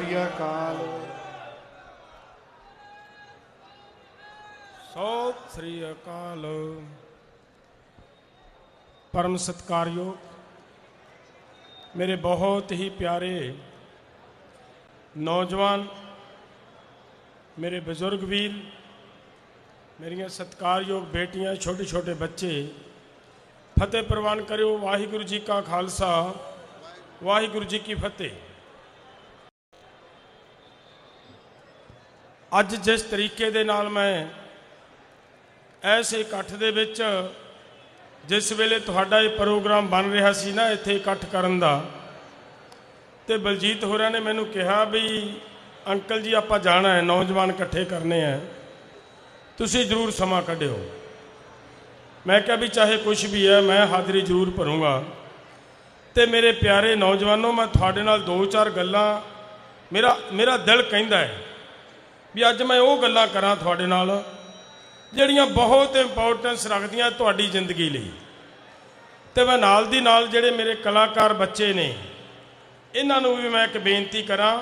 ਸ੍ਰੀ ਅਕਾਲ। ਸਤਿ ਸ੍ਰੀ ਅਕਾਲ। परम सत्कारयोग मेरे बहुत ही प्यारे नौजवान, मेरे बुजुर्ग वीर, मेरिया सत्कारयोग बेटियां, छोटे छोटे बच्चे, फतेह प्रवान करो। वाहिगुरु जी का खालसा, वाहिगुरु जी की फतेह। अज जिस तरीके दे नाल मैं ऐसे इकट्ठ दे विच जिस वेले तुहाडा ये प्रोग्राम बन रहा सी ना इत्थे इकट्ठ करन दा, ते बलजीत होरां ने मैनू कहा भी अंकल जी आपां जाना है, नौजवान इकट्ठे करने हैं, तुसीं जरूर समा कढिओ। मैं कहा भी चाहे कुछ भी है मैं हाज़री जरूर भरूँगा। तो मेरे प्यारे नौजवानों, मैं तुहाडे नाल दो चार गल्लां मेरा दिल कहंदा है भी अज मैं वो गल्लां करां तुहाडे नाल ਜਿਹੜੀਆਂ बहुत इंपोर्टेंस रखदियां तुहाडी जिंदगी लई। ते मैं नाल दी नाल ਜਿਹੜੇ मेरे कलाकार बच्चे ने इन्हां नूं भी मैं एक बेनती करां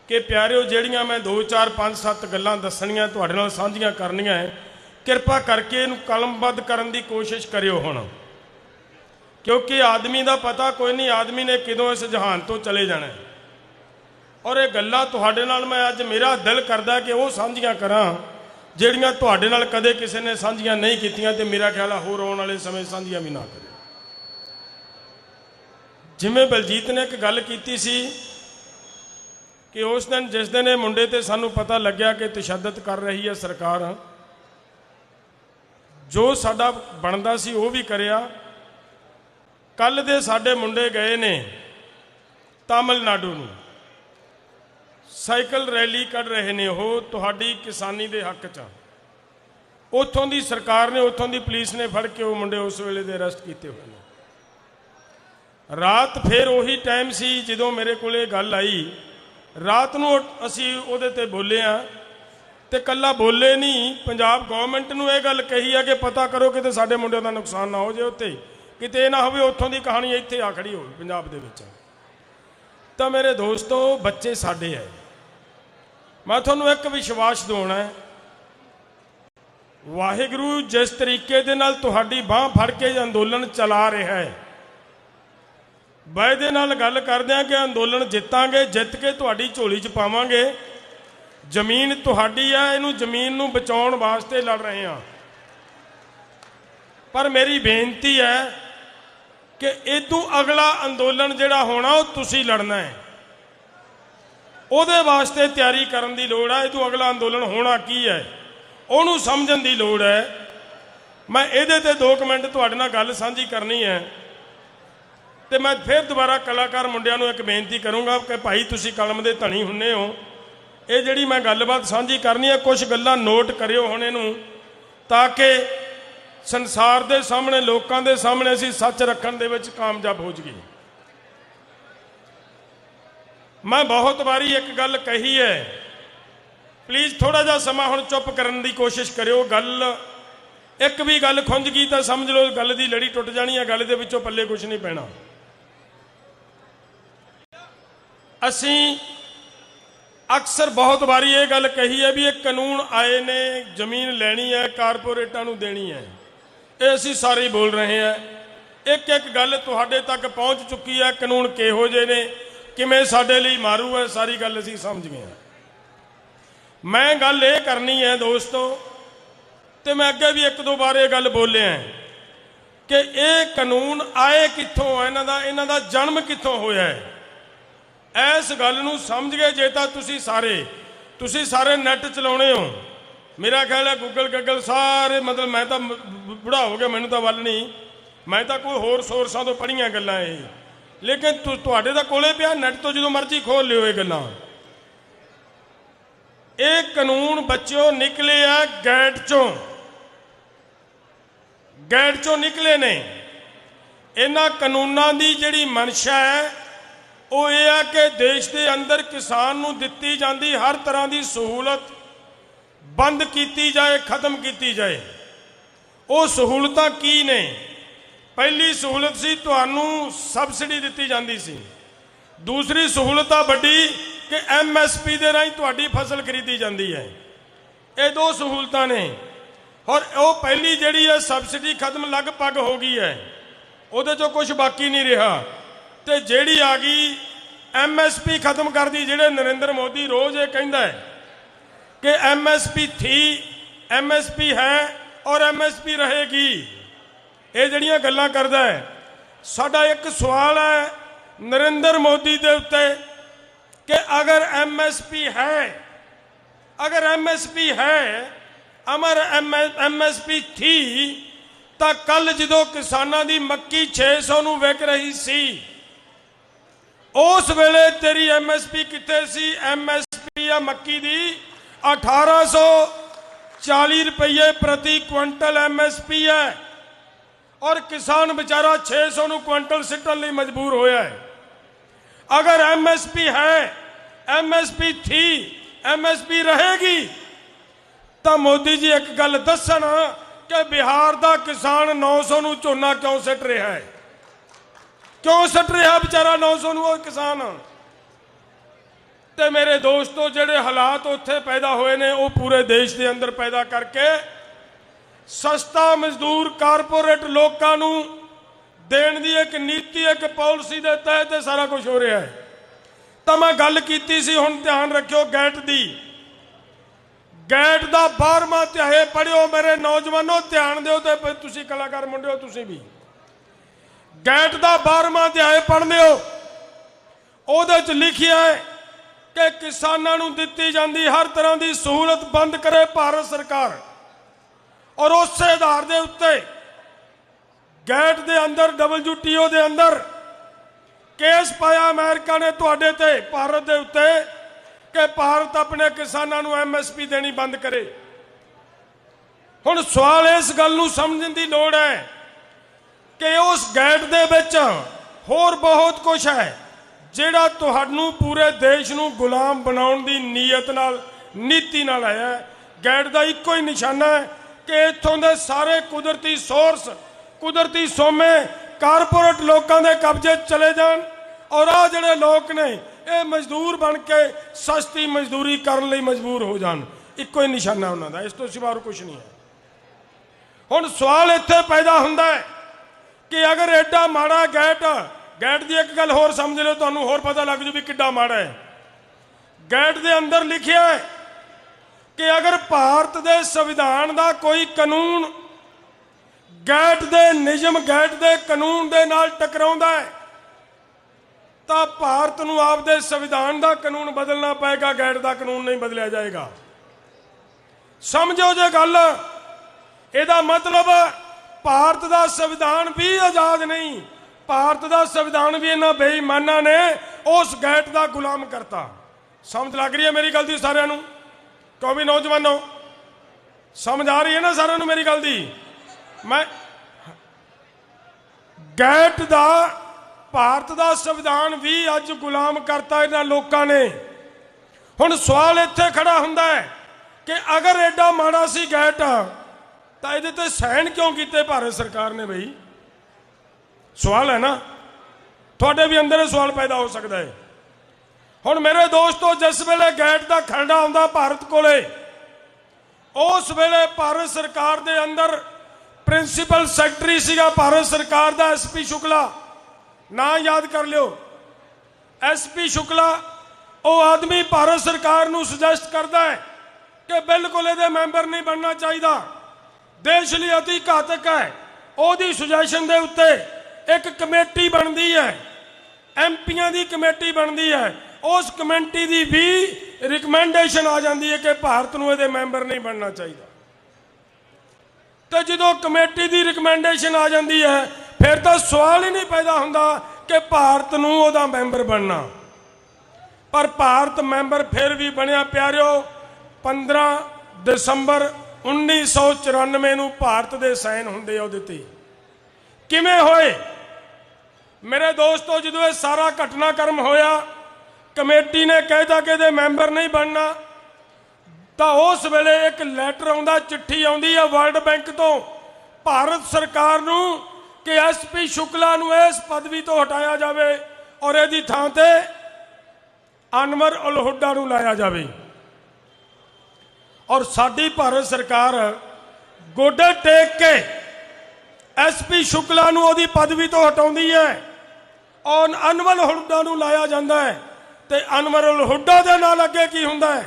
कि प्यारिओ, ਜਿਹੜੀਆਂ मैं 2 4 5 7 गल्लां दसणीਆਂ तुहाडे नाल साझीਆਂ करनियां है, किरपा करके इहनूं कलमबद्ध करन दी कोशिश करिओ हुण, क्योंकि आदमी दा पता कोई नहीं आदमी ने किदों इस जहान तो चले जाना है। और ये गल्लां तुहाडे नाल मैं अज मेरा दिल करदा कि वो साझीਆਂ करां ਜਿਹੜੀਆਂ ਤੁਹਾਡੇ ਨਾਲ कदे किसी ने ਸਾਂਝੀਆਂ नहीं कीतियां, ते मेरा ख्याल है होर आउण वाले समय ਸਾਂਝੀਆਂ भी ना करें। जिवें बलजीत ने एक गल कीती सी कि उस दिन जिस दिन ये मुंडे ते सानू पता लग्या कि तशद्दद कर रही है सरकार, जो साडा बनदा सी वो भी करिया। कल दे साडे मुंडे गए ने तमिलनाडु नूं, साइकिल रैली कढ़ रहे ने, वो तुहाडी किसानी दे हक च। उत्थों दी सरकार ने, उत्थों दी पुलिस ने फड़ के वो मुंडे उस वेले दे अरेस्ट किए हुए हैं। रात फिर उही टाइम सी जदों मेरे कोले गल आई। रात नूं असीं उहदे ते बोले आ, ते कल्ला बोले नहीं, पंजाब गवर्नमेंट नूं ये गल कही है कि पता करो कि साडे मुंडिਆਂ ਦਾ नुकसान ना हो जाए, उत्ते किते ना होवे उत्थों दी कहानी इत्थे आ खड़ी होवे पंजाब दे विच। तां मेरे दोस्तों, बच्चे साडे है। मैं तुहानूं एक विश्वास दिवाउणा है, वाहिगुरू जिस तरीके दे नाल तुहाडी बांह फड़ के अंदोलन चला रहा है, वायदे नाल गल करदे हां कि अंदोलन जितांगे, जित के तुहाडी झोली च पावांगे। जमीन तुहाडी है, इहनूं जमीन नूं बचाउण वास्ते लड़ रहे हैं। पर मेरी बेनती है कि इदों अगला अंदोलन जिहड़ा होना वो तुसीं लड़ना है, ਉਹਦੇ वास्ते तैयारी करन दी लोड़ है। इदों अगला अंदोलन होना की है ਉਹਨੂੰ समझण दी लोड़ है। मैं ਇਹਦੇ ਤੇ 2 मिनट ਤੁਹਾਡੇ ਨਾਲ गल ਸਾਂਝੀ करनी है, तो मैं फिर दोबारा कलाकार मुंडिਆਂ ਨੂੰ एक बेनती करूँगा कि भाई तुसीं कलम दे धनी हुंदे हो। ये जिहड़ी मैं गलबात साझी करनी है, कुछ गल्लां नोट करिओ हुण इहनूं, ताकि संसार दे सामने, लोकां दे सामने असीं सच रखण दे विच कामयाब हो जाइए। मैं बहुत बारी एक गल कही है, प्लीज़ थोड़ा जा समा हुण चुप करन दी कोशिश करिओ। गल एक भी गल खुंज गई तो समझ लो गल दी लड़ी टुट जानी है, गल दे विचों पल्ले कुछ नहीं पैना। असीं अक्सर बहुत बारी ये गल कही है भी एक कानून आए ने, जमीन लैनी है, कारपोरेटां नूं देनी है, ये असीं सारे बोल रहे हैं। एक एक गल तुहाडे तक पहुँच चुकी है, कानून किहो जे ने, किमें साडे लई मारू है, सारी गल असीं समझ गए हैं। मैं गल ये करनी है दोस्तों, तो मैं अगे भी 1 2 बार ये गल बोले हैं कि ये कानून आए कित्थों, इन्हां दा जन्म कित्थों होया है। इस गल नूं समझ गए जे तां तुसीं सारे नैट चलाउणे हो। मेरा ख्याल है गूगल सारे, मतलब मैं तो बुढ़ा हो गया, मैनूं तां वल नहीं, मैं तो कोई होर सोर्सां तो पढ़ियां गल्लां ये, लेकिन तुहाडे तां कोले पिया नैट तो जो मर्जी खोल लिओ ये गल्लां। ये कानून बच्चों निकले आ गैट चों निकले ने। इन्हां कानूनां दी जिहड़ी मंशा है वो ये है कि देश के अंदर किसान नूं दित्ती जांदी हर तरह की सहूलत बंद की जाए, खत्म की जाए। वो सहूलतां की ने? पहली सहूलत सी तुहानूं सबसिडी दित्ती जांदी सी। दूसरी सहूलत आ बड़ी कि MSP ਦੇ ਰਾਹੀਂ ਤੁਹਾਡੀ ਫਸਲ ਖਰੀਦੀ ਜਾਂਦੀ ਹੈ। ਇਹ ਦੋ ਸਹੂਲਤਾਂ ਨੇ। और वो पहली जी है सबसिडी खत्म लगभग हो गई है, वो चो कुछ बाकी नहीं रहा। तो जी आ गई MSP खत्म कर दी। जेडे नरेंद्र मोदी रोज़ ये कहता है कि MSP थी, MSP है और MSP रहेगी, ये जड़ियाँ गल्लां करदा है। साडा एक सवाल है नरेंद्र मोदी के उत्ते कि अगर MSP है, अगर MSP है, अमर MSP थी, तो कल जो किसानों की मक्की 600 नूं विक रही सी, उस वेले तेरी MSP कित्थे सी? MSP आ मक्की दी 1840 रुपये प्रति क्विंटल MSP है, और किसान बेचारा 600 नूं क्विंटल सिटन लई मजबूर होया है। अगर MSP है, MSP थी, MSP रहेगी, तो मोदी जी एक गल दसन कि बिहार का किसान 900 नूं झोना क्यों सट रहा है? क्यों सट रहा बेचारा 900 नूं किसान? ते मेरे दोस्तों, जेडे हालात उत्थे पैदा होए ने वो पूरे देश के अंदर पैदा करके सस्ता मजदूर कारपोरेट लोगों नूं देण दी एक नीति, एक पॉलिसी के तहत सारा कुछ हो रहा है। तो मैं गल कीती सी, हुण ध्यान रखियो गैट दी। गैट का 12वां ध्याय पढ़ियो मेरे नौजवानों, ध्यान दिओ। तो तुसी कलाकार मुंडे हो, तुसी भी गैट का 12वां ध्याय पढ़ लिओ। उहदे च लिखिया है कि किसानों नूं दित्ती जांदी हर तरह की सहूलत बंद करे भारत सरकार, और उस आधार के उत्ते गैट के अंदर WTO के अंदर केस पाया अमेरिका ने तुहाडे ते भारत के उत्ते कि भारत अपने किसानों को MSP देनी बंद करे। हुण सवाल इस गल नूं समझण दी लोड़ है कि उस गैट दे विच होर बहुत कुछ है जिहड़ा तुहानूं पूरे देश नूं गुलाम बनाउण दी नीयत नाल, नीति नाल आया है। गैट का इक्को ही निशाना है कि इत्थों दे सारे कुदरती सोर्स, कुदरती सोमे कारपोरेट लोगों के कब्जे चले जान, और आ जिहड़े लोग ने ये मजदूर बन के सस्ती मजदूरी करने लई मजबूर हो जान। इक्को ही निशाना उन्हां दा, इस तो सिवा और कुछ नहीं है। हुण सवाल इत्थे पैदा हुंदा है कि अगर एडा माड़ा गैट की एक गल होर समझ लो, तुहानूं होर पता लग जू भी किड्डा माड़ा है। गैट के अंदर लिखिया है कि अगर भारत के संविधान का कोई कानून गैट के नियम, गैट के कानून के नाल टकराउंदा है, तो भारत नूं आपदे संविधान का कानून बदलना पएगा, गैट का कानून नहीं बदलिया जाएगा। समझो जे गल, इहदा मतलब भारत का संविधान भी आजाद नहीं, भारत का संविधान भी इन्हां बेईमानां ने उस गैट का गुलाम करता। समझ लग रही है मेरी गल दी सारिआं नूं? क्यों भी नौजवानों, समझ आ रही है ना सारिआं नूं मेरी गल दी? मैं गैट का भारत का संविधान भी अज गुलाम करता इन्हां लोकां ने। हुण सवाल इत्थे खड़ा हुंदा है कि अगर एडा माड़ा सी गैट, तो इहदे ते साइन क्यों कीते भारत सरकार ने? बई सवाल है ना, तुहाडे भी अंदर सवाल पैदा हो सकता है। हुण मेरे दोस्तों, जिस वेले गैट का खरड़ा आउंदा भारत कोले, उस वेले भारत सरकार दे अंदर प्रिंसीपल सैकटरी सीगा भारत सरकार का SP शुक्ला, ना याद कर लियो। SP शुक्ला वो आदमी भारत सरकार नूं सुजैसट करता है कि बिल्कुल ये मैंबर नहीं बनना चाहिए, देश लिए अति घातक है। ओदी सुजैशन दे उत्ते एक कमेटी बनती है, MPआं दी कमेटी बनती है, उस कमेटी की भी रिकमेंडेशन आ जाती है कि भारत नूं ये मैंबर नहीं बनना चाहिए। तो जो कमेटी की रिकमेंडेशन आ जाती है, फिर तो सवाल ही नहीं पैदा होंदा कि भारत नूं ओहदा मैंबर बनना। पर भारत मैंबर फिर भी बनया प्यारिओ 15 दिसंबर 1994 नूं भारत दे साइन हुंदे उहदे ते। किवें होए मेरे दोस्तों? जो ये सारा घटनाक्रम होया, कमेटी ने कहता कि ये मैंबर नहीं बनना, तो उस वेले एक लैटर आउंदा, चिट्ठी आउंदी है वर्ल्ड बैंक तो भारत सरकार नूं कि SP शुक्ला नूं इस पदवी तो हटाया जाए और इहदी थां ते अनवर उल हुड्डा नूं लाया जावे और साडी भारत सरकार गोडे टेक के SP शुक्ला नूं उहदी पदवी तो हटाउंदी है और अनवर उल हुड्डा नूं लाया जांदा है ते अनवर उल हुड्डा दे नाल अगे की हुंदा है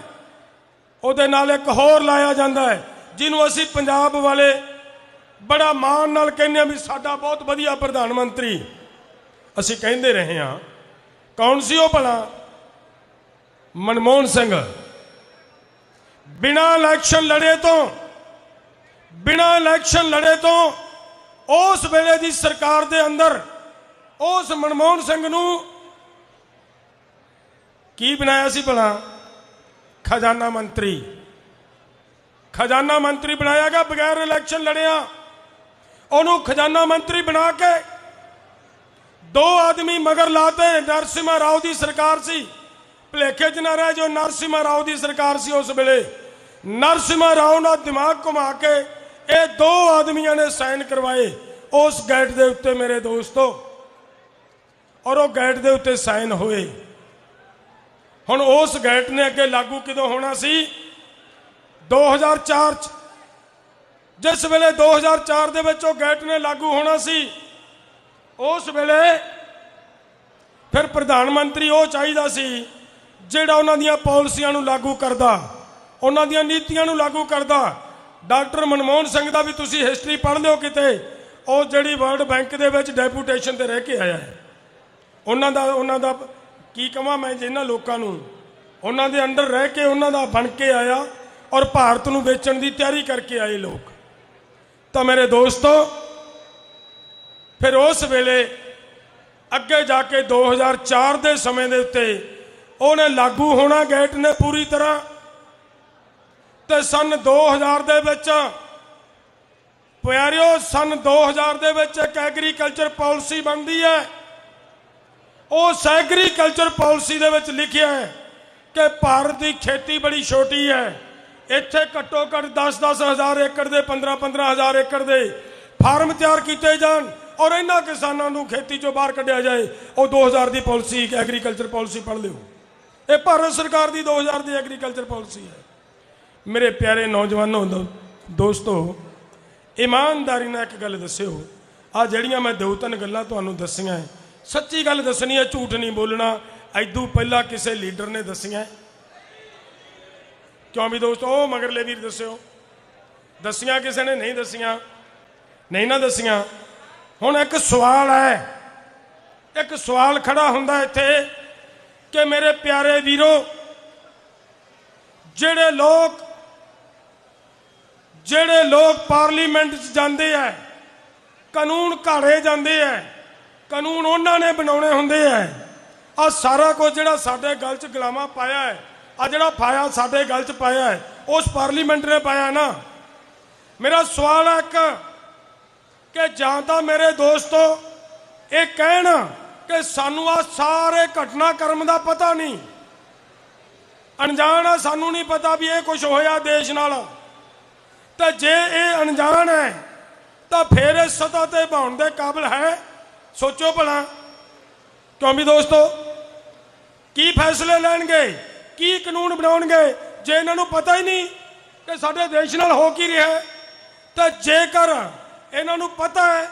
उहदे नाल एक होर लाया जांदा है जिन्हों असीं पंजाब वाले बड़ा मान नाल कहने भी साडा बहुत वधिया प्रधानमंत्री असीं कहंदे रहे हां। कौन सी वो भला? मनमोहन सिंह। बिना इलैक्शन लड़े तो उस वेले दी सरकार दे अंदर उस मनमोहन सिंह नूं की बनाया सी भला? खजाना मंत्री बनाया गया बगैर इलैक्शन लड़िया। उन्होंने खजाना मंत्री बना के 2 आदमी मगर लाते। नरसिम्हा राव की सरकार सी, भुलेखे च ना रहे जो नरसिम्हा राव की सरकार सी उस वेले। नरसिम्हा राव ना दिमाग घुमा के ये 2 आदमियों ने साइन करवाए उस गैट के उत्ते मेरे दोस्तों, और वो गैट के उत्ते साइन होए। हुण उस गैट ने अगे लागू किदों होना सी? 2004 च, जिस वेले 2004 दे विच गैट ने लागू होना सी उस वेले फिर प्रधानमंत्री वो चाहिदा सी जिहड़ा उन्हां दीआं पॉलिसियां नूं लागू करदा, उन्हां दीआं नीतियां नूं लागू करदा। डॉक्टर मनमोहन सिंह दा भी तुसीं हिस्टरी पढ़ लिओ किते, वो जिहड़ी वर्ल्ड बैंक दे विच डेपूटेशन ते रह के आया है। उन्हां दा की कहां मैं जिन्हां लोकां नूं उन्हां दे अंडर रह के उन्हां दा बन के आया और भारत नूं वेचण दी तैयारी करके आए लोग। तो मेरे दोस्तों फिर उस वेले अगे जाके 2004 के समय के उत्ते उन्हें लागू होना गैट ने पूरी तरह। तो सन 2000 दे विच प्यारिओ सन 2000 दे विच एक एग्रीकल्चर पॉलिसी बनती है। उस एग्रीकल्चर पॉलिसी दे विच लिखिया है कि भारत की खेती बड़ी छोटी है, इत्थे घट्टो घट्ट 10-10 हज़ार एकड़ दे 15-15 हज़ार एकड़ दे फार्म तैयार किए जान और इन्हां किसानों नूं खेती चों बाहर कढ़िया जाए। और 2000 की पॉलिसी एग्रीकल्चर पॉलिसी पढ़ लिओ, ये भारत सरकार की 2000 की एग्रीकल्चर पॉलिसी है। मेरे प्यारे नौजवानों दोस्तों, ईमानदारी नाल एक गल दस्सिओ, आ जिहड़ियां मैं 2-3 गल्लां तुहानूं दस्सियां सच्ची गल दसनी है, झूठ नहीं बोलना। ऐदू पहला किसी लीडर ने दसिया क्यों भी दोस्तों? ओ मगरले वीर दसिया किसी ने नहीं दसिया, नहीं ना दसिया। हुण एक सवाल है, एक सवाल खड़ा हुंदा इत्थे कि मेरे प्यारे वीरो, जिहड़े लोग पार्लीमेंट च जांदे है, कानून घाड़े जांदे है, कानून उन्होंने बनाने होंदे है। आ सारा कुछ जिहड़ा साडे गल च गुलामा पाया है, आ जिहड़ा फाया साडे गल च पाया है, उस पार्लीमेंट ने पाया ना। मेरा सवाल है कि जां तां मेरे दोस्तों ये कहण कि सानू आ सारे घटनाक्रम का पता नहीं, अनजान है, सानू नहीं पता भी ये कुछ होया देश नाल। तो जे ये अनजान है तो फिर इस सतह ते भाउण दे काबिल है? सोचो भला। क्यों भी दोस्तों, की फैसले लैणगे, की कानून बनाउणगे जे इन्हां नूं पता ही नहीं कि साडे देश नाल हो की रहा है? तो जेकर इन्हां नूं पता है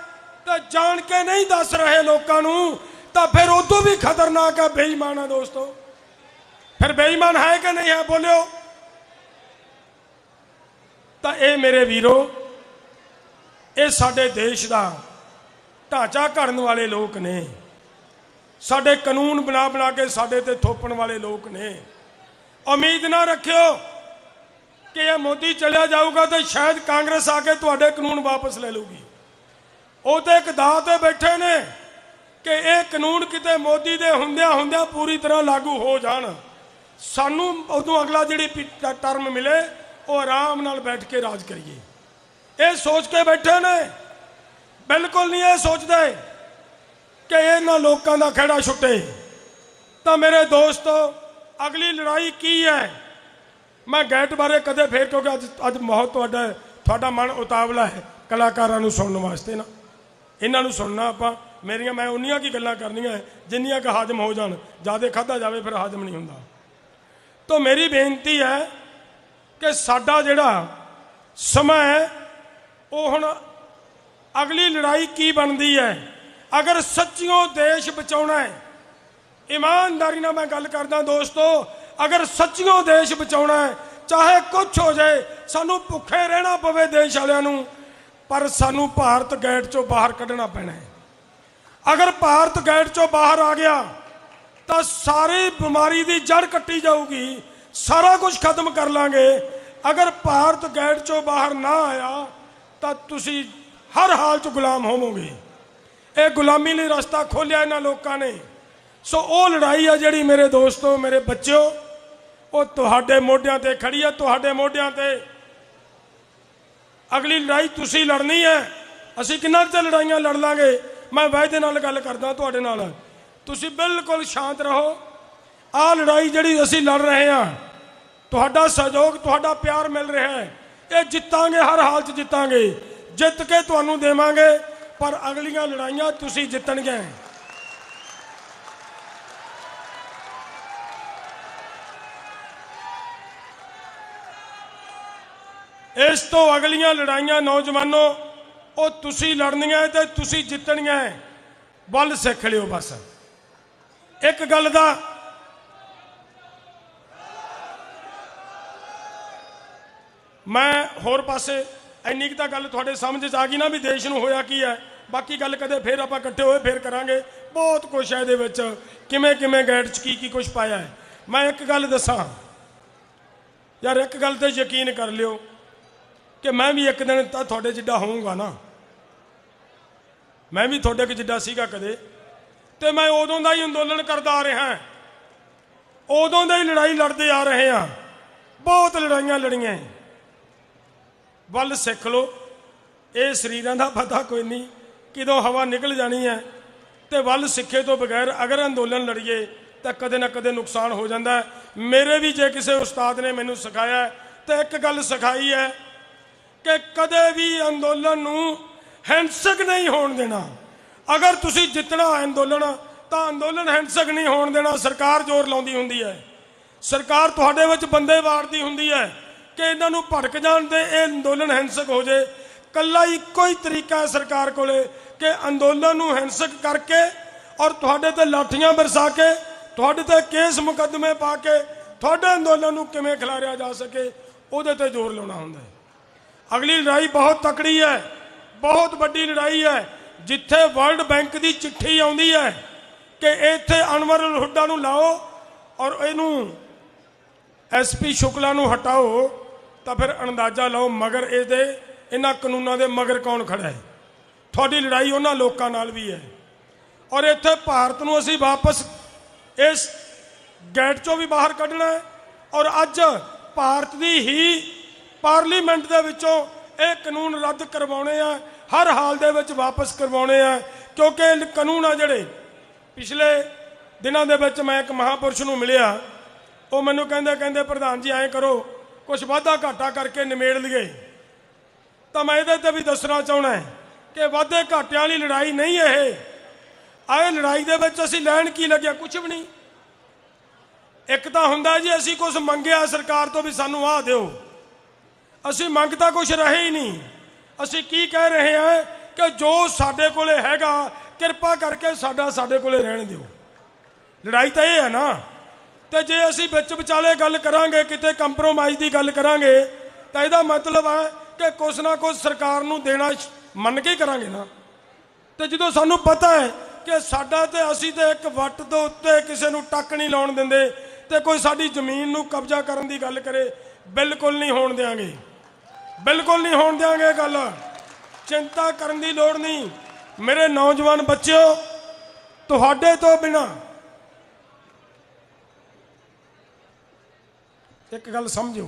तो जान के नहीं दस रहे लोकां नूं, तो फिर उदों भी खतरनाक है, बेईमान है दोस्तों। फिर बेईमान है कि नहीं है? बोलियो। तो ये मेरे वीरो, ये साडे देश का ढांचा घड़न वाले लोग ने, साडे कानून बना बना के साडे ते थोपण वाले लोग ने। उम्मीद ना रखियो कि यह मोदी चलिया जाऊगा तो शायद कांग्रेस आके तुहाडे कानून वापस ले लूगी। वो तो एक दाव ते बैठे ने कि यह कानून किते मोदी दे हुंदियां हुंदियां पूरी तरह लागू हो जाण, सानू उदों अगला जिहड़ी टर्म मिले वो आराम नाल बैठ के राज करिए। ये सोच के बैठे ने, बिल्कुल नहीं ये सोचते कि इन्हां लोकां दा खड़ा छुटे। तो मेरे दोस्तों, अगली लड़ाई की है? मैं गैट बारे कदे फिर, क्योंकि अज बहुत तुहाडा मन उतावला है कलाकारां नूं सुनने वास्ते ना, इन्हां नूं सुनना आपां। मेरिया मैं उन्नियां की गल्लां करनियां जिन्नियां कि हाजम हो जान, ज़्यादा खाधा जाए फिर हाजम नहीं होंदा। तो मेरी बेनती है कि साडा जिहड़ा समा है वो हुण अगली लड़ाई की बनती है। अगर सच्चियों देश बचाउणा है, ईमानदारी नाल मैं गल करदा दोस्तों, अगर सच्चियों देश बचाउणा है चाहे कुछ हो जाए, सानू भुखे रहना पवे देश वालियां नू, पर सानू भारत गैट चों बाहर कढ़ना पैना है। अगर भारत गैट चों बाहर आ गया तो सारी बीमारी की जड़ कट्टी जाऊगी, सारा कुछ खत्म कर लांगे। अगर भारत गैट चों बाहर ना आया तो तुसी हर हाल च गुलाम होवोगे। ये गुलामी लिए रास्ता खोलिया इन्हां लोकां ने। सो वो लड़ाई है जिहड़ी मेरे दोस्तों, मेरे बच्चों, वो तुहाडे मोढियां ते खड़ी है, तुहाडे मोढियां ते। अगली लड़ाई तुसी लड़नी है। असीं किन्ना चिर लड़ाइयां लड़ लांगे। मैं वायदे नाल गल करदा तुहाडे नाल, तुसी बिल्कुल शांत रहो। आ लड़ाई जिहड़ी असीं लड़ रहे हैं, तुहाडा सहयोग, तुहाडा प्यार मिल रहा है, ये जितांगे, हर हाल च जितांगे, जित के तुहानूं देवांगे। पर अगलियां लड़ाइयां तुसी जितणगे। इस तो अगलियां लड़ाइयां नौजवानों वो तुसी लड़नियां ते तुसी जितणियां। बल सीख लियो। बस एक गल दा मैं होर पासे इन्नी तां गल तुहाडे समझ च आ गई ना भी देश नूं होया की है। बाकी गल कदे फिर आपां इकट्ठे होए फिर करांगे। बहुत कुछ है इहदे विच, किवें किवें गैट च की कुछ पाया है। मैं एक गल दसां यार, एक गल ते यकीन कर लियो कि मैं भी एक दिन तो थोड़े जिड्डा होऊंगा ना, मैं भी थोड़े जिड्डा सीगा कदे, तो मैं उदों का ही अंदोलन करता आ रहा, उदों की लड़ाई लड़ते आ रहे हैं। बहुत लड़ाइयां लड़ियां। वल सीख लो। ये शरीरों का पता कोई नहीं किदों हवा निकल जानी है, तो वल सिखे तो बगैर अगर अंदोलन लड़िए तो कदे ना कदे नुकसान हो जाता है। मेरे भी जे किसी उस्ताद ने मैनू सिखाया तो एक गल सिखाई है कि कदे भी अंदोलन नूं हिंसक नहीं होण देना। अगर तुसी जितना अंदोलन तो अंदोलन हिंसक नहीं होण देना। सरकार जोर लाउंदी हुंदी है, सरकार तुहाडे विच बंदे वारदी हुंदी है कि इन्हां नूं भड़क जाण ते इह अंदोलन हिंसक हो जाए। कल्ला इक्को ही तरीका है सरकार कोले कि अंदोलन नूं हिंसक करके और तुहाडे ते लाठियां बरसा के, तुहाडे ते केस मुकदमे पा के तुहाडे अंदोलन नूं किवें खिलारिया जा सके, उहदे ते जोर लाउणा हुंदा है। अगली लड़ाई बहुत तकड़ी है, बहुत बड़ी लड़ाई है। जिथे वर्ल्ड बैंक की चिट्ठी आउंदी है कि इत्थे अनवर अल हुड्डा नूं लाओ और इनू SP शुक्ला नूं हटाओ, तो फिर अंदाजा लाओ मगर ये इन्हां कानूनों के मगर कौन खड़ा है। थोड़ी लड़ाई उन्हां लोकां नाल भी है। और इत्थे भारत नूं असीं वापस इस गैट चों भी बाहर कढ़ना है। और अज भारत की ही पार्लीमेंट दे विचों ये कानून रद्द करवाने आ, हर हाल दे विच वापस करवाने आ। क्योंकि कानून आ जिहड़े पिछले दिनों दे विच मैं एक महापुरुष नूं मिलिया, वो मैनू कहंदे प्रधान जी ऐ करो कुछ वाधा घाटा करके निमेड़ लईए। तो मैं इहदे ते भी दसना चाहना है कि वाधे घाटियां वाली लड़ाई नहीं है। आए लड़ाई दे विच असीं लैण की लग्या, कुछ भी नहीं। एक तो हुंदा जी असीं कुछ मंगिया सरकार तो भी सानू आ दिओ, असीं मंगता कुछ रहे ही नहीं। असीं की कह रहे हैं कि जो साडे कोले हैगा किरपा करके साडे कोले रहण दिओ। लड़ाई तो यह है ना। तो जे असीं विच विचाले गल करांगे, किते कंप्रोमाइज़ की गल करांगे, तो इसदा मतलब है कि कुछ ना कुछ सरकार नूं देना मन के ही करांगे ना। तो जो सानू पता है कि साडा ते असीं ते एक वट दे उत्ते किसी नूं टक नहीं लाउण दिंदे, तो कोई साडी जमीन नूं कब्जा करन दी गल करे, बिल्कुल नहीं होण देंगे, बिल्कुल नहीं होण देंगे। गल चिंता करन दी लोड़ नहीं। मेरे नौजवान बच्चों, तुहाडे तो बिना एक गल समझो,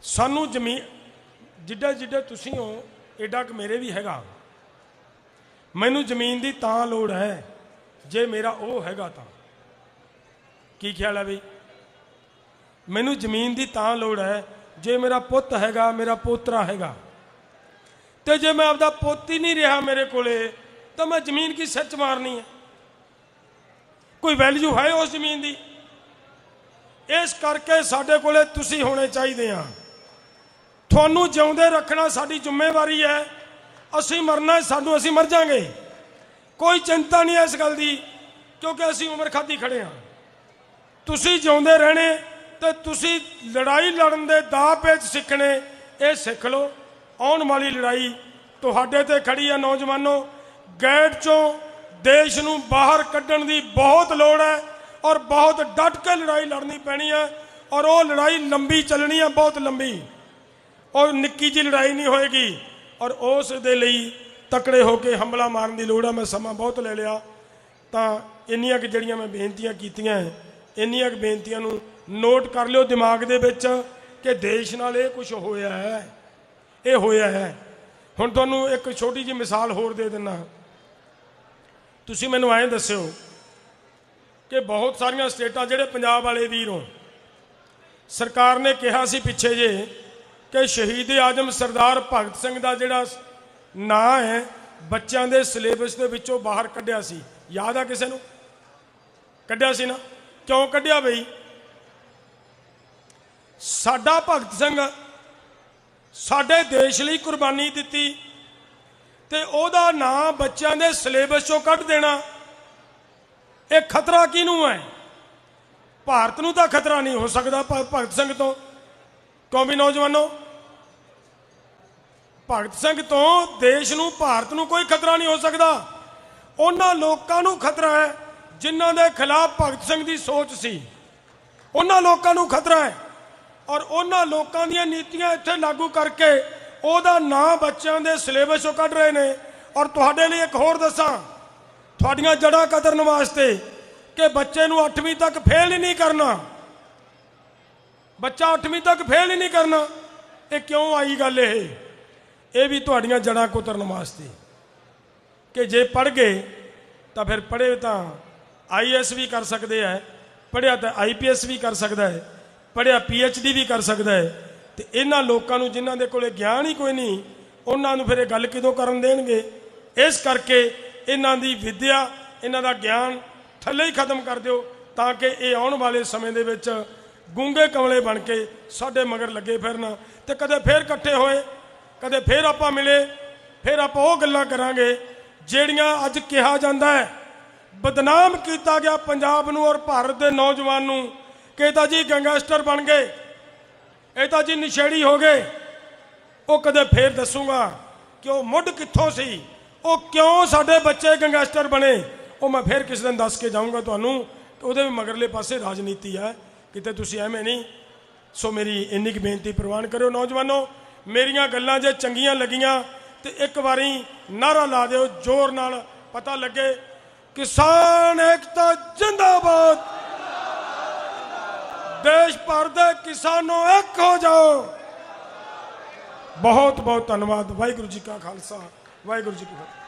सानू जमीन जिड्डे जिड्डे तुसी हो एडा क मेरे भी हैगा। मैनू जमीन की तां लोड़ है जे मेरा वो हैगा तां। की ख्याल है बई? मैनू जमीन की तां लोड़ है जे मेरा पुत हैगा, मेरा पोतरा हैगा। तो जे मैं आपदा पुत ही नहीं रहा मेरे कोले, तो मैं जमीन की सिर च मारनी है? कोई वैल्यू है उस जमीन की? इस करके साडे कोले तुसी होने चाहिए आ। थानू जिउंदे रखना साडी जिम्मेवारी है। असी मरना सानू असी मर जाएंगे, कोई चिंता नहीं है इस गल की, क्योंकि असी उम्र खाधी खड़े हाँ। तुसी जिउंदे रहने तो तुसी लड़ाई लड़न दे दाव पेच सीखने, ये सीख लो। आने वाली लड़ाई तुहाडे ते खड़ी है नौजवानों। गैट चों देश नूं बाहर कड्ढण दी बहुत लोड़ है और बहुत डट के लड़ाई लड़नी पैनी है। और वो लड़ाई लंबी चलनी है, बहुत लंबी, और निक्की जी लड़ाई नहीं होएगी। और उस दे लई तकड़े होके हमला मारन दी लोड़ है। मैं समा बहुत ले लिया, तो इन्नियां कि जड़ियां मैं बेनतियां कीतियां हैं, इन्नियां कि बेनतियां नूं नोट कर लियो दिमाग दे विच कि देश नाल ये कुछ होया है, ये होया है। हुण तुहानूं एक छोटी जी मिसाल होर दे दिना। तुसीं मैनूं ऐं दस्सिओ कि बहुत सारियां स्टेटां जिहड़े पंजाब वाले वीर हो, सरकार ने कहा सी पिछे जे कि शहीद आजम सरदार भगत सिंह का जिहड़ा नां है बच्चों के सिलेबस के विचों बाहर कढ़िया सी। याद आ किसी नूं? कढ़िया सी ना? क्यों कढ़िया बई? साडा भगत सिंह साडे देश लई कुर्बानी दिती ते ओहदा नां बच्चों के सिलेबस चों कढ़ देना, ये खतरा किहनूं है? भारत नूं तां खतरा नहीं हो सकता भगत सिंह तो। क्यों भी नौजवानों, भगत सिंह तो देश नूं भारत नूं कोई खतरा नहीं हो सकता। उन्हां लोकां नूं खतरा है जिन्हां दे खिलाफ भगत सिंह की सोच सी, उन्हां लोकां नूं खतरा है। और उन्हां लोकां दीयां नीतियां इत्थे लागू करके ओहदा नां बच्चों के सिलेबस चों कढ़ रहे ने। और तुहाडे लई एक होर दसां, तुहाडीआं जड़ां कतरन वास्ते कि बच्चे नूं 8वीं तक फेल ही नहीं करना, बच्चा 8वीं तक फेल ही नहीं करना। ये क्यों आई गल? ये भी तुहाडीआं जड़ां कुतरन वास्ते कि जे पढ़ गए तो फिर पढ़े तो IAS भी कर सकते हैं, पढ़िया तो IPS भी कर सकता है, पढ़िया PhD भी कर सकता है। तो इन्हां लोकां नूं जिन्हां दे कोले ज्ञान ही कोई नहीं, उन्हां नूं फिर ये गल किदों करन देणगे? इस करके इन्हां दी विद्या, इन्हां दा ज्ञान थल्ले ही खत्म कर दिओ, ताकि ये आउण वाले समय दे विच गूंगे कमले बन के साडे मगर लगे फिरन। ते कदे फिर इकट्ठे होए, कदे फिर आपां मिले, फिर आपां ओह गल्लां करांगे ਜਿਹੜੀਆਂ अज कहा जाता है। बदनाम किया गया पंजाब नूं और भारत के नौजवान नूं कि तां जी गैंगस्टर बन गए, ये तां जी नशेड़ी हो गए। वो कदे फिर दसूँगा कि वो मुढ़ कित्थों सी, वो क्यों साडे बच्चे गैंगस्टर बने, वो मैं फिर किसी दिन दस के जाऊँगा तुहानूं। उहदे भी मगरले पासे राजनीति है, किते तुसीं एवें नहीं। सो मेरी इन्नी की बेनती प्रवान करो नौजवानों। मेरियां गल्लां जे चंगियां लगियां तो एक बारी नारा ला दिओ जोर नाल, पता लगे किसान एकता जिंदाबाद, देश भर दे किसानों एक हो जाओ। बहुत बहुत धन्यवाद। वाहिगुरू जी का खालसा, वाहिगुरू जी की फतेह।